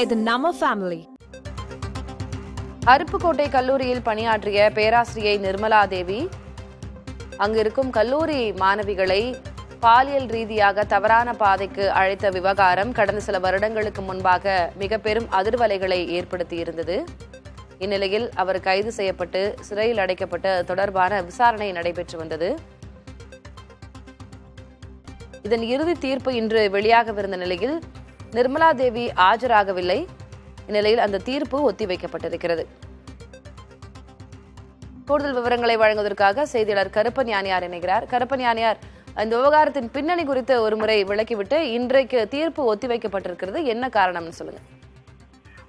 இது நம்ம ஃபேமிலி. அருப்புக்கோட்டை கல்லூரியில் பணியாற்றிய பேராசிரியை நிர்மலா தேவி அங்கிருக்கும் கல்லூரி மாணவிகளை பாலியல் ரீதியாக தவறான பாதைக்கு அழைத்த விவகாரம் கடந்த சில வருடங்களுக்கு முன்பாக மிக பெரும் அதிர்வலைகளை ஏற்படுத்தியிருந்தது. இந்நிலையில் அவர் கைது செய்யப்பட்டு சிறையில் அடைக்கப்பட்டு தொடர்பான விசாரணை நடைபெற்று வந்தது. இதன் இறுதி தீர்ப்பு இன்று வெளியாகவிருந்த நிலையில் நிர்மலா தேவி ஆஜராகவில்லை. இந்நிலையில் அந்த தீர்ப்பு ஒத்திவைக்கப்பட்டிருக்கிறது. கூடுதல் விவரங்களை வழங்குவதற்காக செய்தியாளர் கருப்பன் யானியார் இணைகிறார். கருப்பன் யானியார், இந்த விவகாரத்தின் பின்னணி குறித்து ஒருமுறை விளக்கிவிட்டு இன்றைக்கு தீர்ப்பு ஒத்திவைக்கப்பட்டிருக்கிறது, என்ன காரணம்னு சொல்லுங்க.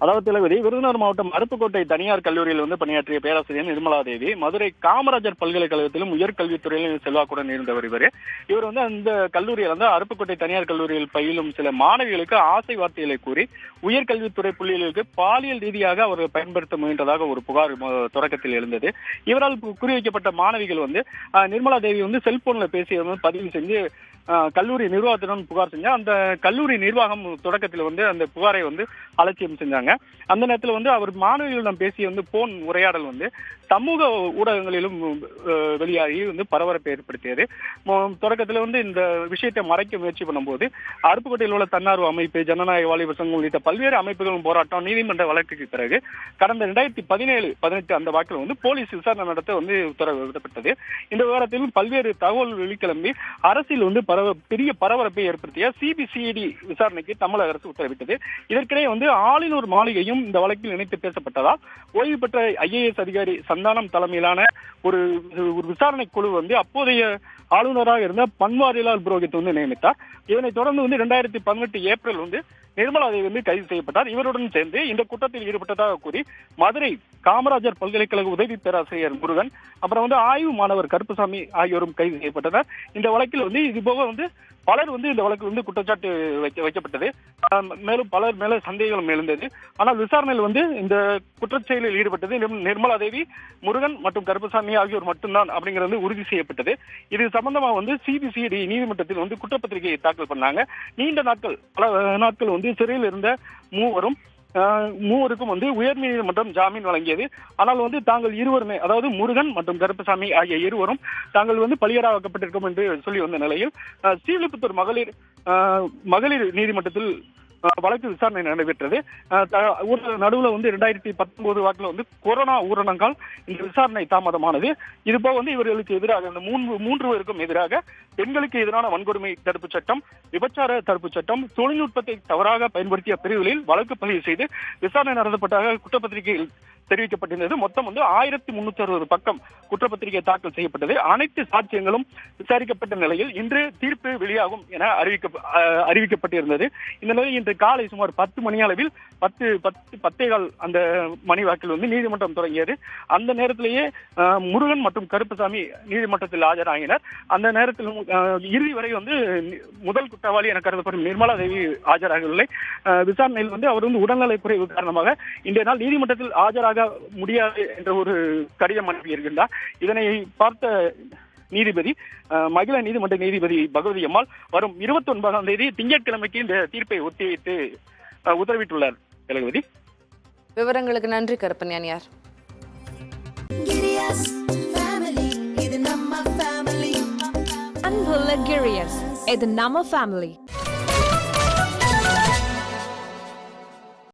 அதாவது திலகவதி, விருதுநகர் மாவட்டம் அருப்புக்கோட்டை தனியார் கல்லூரியில் பணியாற்றிய பேராசிரியர் நிர்மலா தேவி மதுரை காமராஜர் பல்கலைக்கழகத்திலும் உயர்கல்வித்துறையிலும் செல்வாக்குடன் இருந்தவர். இவர் அந்த கல்லூரியில் அருப்புக்கோட்டை தனியார் கல்லூரியில் பயிலும் சில மாணவிகளுக்கு ஆசை வார்த்தைகளை கூறி உயர்கல்வித்துறை புள்ளிகளுக்கு பாலியல் ரீதியாக அவர் பயன்படுத்த முயன்றதாக ஒரு புகார் தொடக்கத்தில் எழுந்தது. இவரால் குறிவைக்கப்பட்ட மாணவிகள் நிர்மலா தேவி செல்போன்ல பேசி பதிவு செஞ்சு கல்லூரி நிர்வாகத்திடம் புகார் செஞ்சா அந்த கல்லூரி நிர்வாகம் தொடக்கத்தில் அந்த புகாரை அலட்சியம் செஞ்சாங்க. அந்த நேரத்தில் அவர் மாணவிகளிடம் பேசிய போன் உரையாடல் சமூக ஊடகங்களிலும் வெளியாகி பரபரப்பை ஏற்படுத்தியது. தொடக்கத்தில் இந்த விஷயத்தை மறைக்க முயற்சி பண்ணும்போது அருப்புக்கோட்டையில் உள்ள தன்னார்வ அமைப்பு, ஜனநாயக வாலிபர் சங்கம் உள்ளிட்ட பல்வேறு அமைப்புகளும் போராட்டம், நீதிமன்ற வழக்குக்கு பிறகு கடந்த 2017-18 அந்த வாக்கில் போலீஸ் விசாரணை நடத்த உத்தரவு விடப்பட்டது. இந்த விவகாரத்திலும் பல்வேறு தகவல் வெளிக்கிளம்பி அரசியல் பெரிய பரபரப்பை ஏற்படுத்திய சிபிசிஐடி விசாரணைக்கு தமிழக அரசு உத்தரவிட்டது. இதற்கிடையே ஆளுநர் மாளிகையும் இந்த வழக்கில் இணைத்து பேசப்பட்டதால் ஓய்வு பெற்ற ஐஏஎஸ் அதிகாரி சந்தானம் தலைமையிலான ஒரு விசாரணை குழு அப்போதைய ஆளுநராக இருந்த பன்வாரிலால் புரோஹித் நியமித்தார். இதனைத் தொடர்ந்து 2018 ஏப்ரல் நிர்மலா தேவி கைது செய்யப்பட்டார். இவருடன் சேர்ந்து இந்த குற்றத்தில் ஈடுபட்டதாக கூறி மதுரை காமராஜர் பல்கலைக்கழக உதவி பேராசிரியர் முருகன், அப்புறம் ஆய்வு மாணவர் கருப்புசாமி ஆகியோரும் கைது செய்யப்பட்டனர். இந்த வழக்கில் இதுபோக பலர் இந்த வழக்கில் குற்றச்சாட்டு வைக்கப்பட்டது. மேலும் பலர் மேல சந்தேகம் எழுந்தது. ஆனால் விசாரணையில் இந்த குற்றச்செயலில் ஈடுபட்டது நிர்மலா தேவி, முருகன் மற்றும் கருப்புசாமி ஆகியோர் மட்டும்தான் அப்படிங்கிறது உறுதி செய்யப்பட்டது. இது சம்பந்தமாக சிபிசிஐடி நீதிமன்றத்தில் குற்றப்பத்திரிகை தாக்கல் பண்ணாங்க. நீண்ட நாட்கள் பல நாட்கள் சிறையில் இருந்த மூவருக்கும் உயர்நீதிமன்றம் ஜாமீன் வழங்கியது. ஆனால் தாங்கள் இருவருமே, அதாவது முருகன் மற்றும் கருப்பசாமி ஆகிய இருவரும் தாங்கள் பலியாடாக்கப்பட்டிருக்கும் என்று சொல்லி வந்த நிலையில் ஸ்ரீவில்லிபுத்தூர் மகளிர் நீதிமன்றத்தில் வழக்கு விசாரணை நடைபெற்றது. நடுவில் 2019 வாக்கில் கொரோனா ஊரடங்கால் இந்த விசாரணை தாமதமானது. இதுபோக இவர்களுக்கு எதிராக இந்த மூன்று பேருக்கும் எதிராக பெண்களுக்கு எதிரான வன்கொடுமை தடுப்பு சட்டம், விபச்சார தடுப்பு சட்டம், தொழில்நுட்பத்தை தவறாக பயன்படுத்திய பிரிவுகளில் வழக்கு பதிவு செய்து விசாரணை நடத்தப்பட்டதாக குற்றப்பத்திரிகையில் தெரிவிக்கப்பட்டிருந்தது. மொத்தம் 1360 பக்கம் குற்றப்பத்திரிகை தாக்கல் செய்யப்பட்டது. அனைத்து சாட்சியங்களும் விசாரிக்கப்பட்ட நிலையில் இன்று தீர்ப்பு வெளியாகும் என அறிவிக்கப்பட்டிருந்தது. இந்த நிலையில் இன்று காலை சுமார் 10 மணி அளவில் 10:15 அந்த மணி வாக்கில் நீதிமன்றம் தொடங்கியது. அந்த நேரத்திலேயே முருகன் மற்றும் கருப்பசாமி நீதிமன்றத்தில் ஆஜராகினர். அந்த நேரத்தில் இறுதி வரை முதல் குற்றவாளி என கருதப்படும் நிர்மலா தேவி ஆஜராகவில்லை. விசாரணையில் அவர் உடல்நலை குறைவு காரணமாக இன்றைய நாள் நீதிமன்றத்தில் ஆஜராக முடியாது என்ற ஒரு கடிதம் அனுப்பியிருக்கின்றார். இதனை பார்த்த நீதிபதி, மகிழா நீதிமன்ற நீதிபதி பகவதி அம்மாள் வரும் 29ஆம் தேதி திங்கட்கிழமைக்கு இந்த தீர்ப்பை ஒத்திவைத்து உத்தரவிட்டுள்ளார். திலகவதி, விவரங்களுக்கு நன்றி கருப்பன் யானியார். அன்புள்ள கிரியஸ், இது நம்ம ஃபேமிலி.